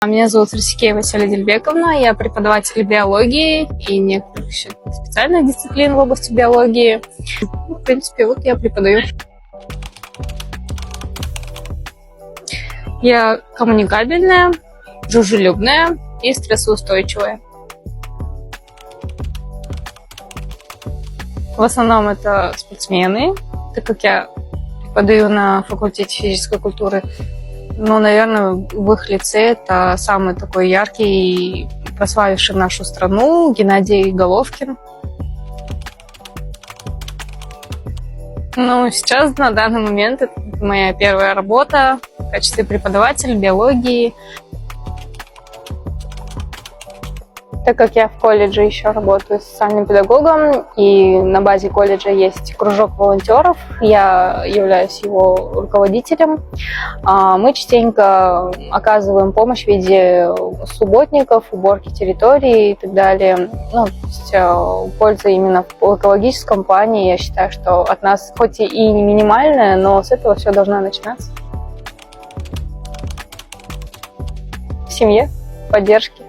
Меня зовут Русикеева Василия Дельбековна, я преподаватель биологии и некоторых еще специальных дисциплин в области биологии. В принципе, вот я преподаю. Я коммуникабельная, дружелюбная и стрессоустойчивая. В основном это спортсмены, так как я преподаю на факультете физической культуры. Ну, наверное, в их лице это самый такой яркий, прославивший нашу страну Геннадий Головкин. Ну, сейчас, на данный момент, это моя первая работа в качестве преподавателя биологии. Так как я в колледже еще работаю социальным педагогом, и на базе колледжа есть кружок волонтеров, я являюсь его руководителем. Мы частенько оказываем помощь в виде субботников, уборки территории и так далее. Ну, то есть польза именно в экологическом плане, я считаю, что от нас хоть и не минимальная, но с этого все должно начинаться. В семье, поддержке.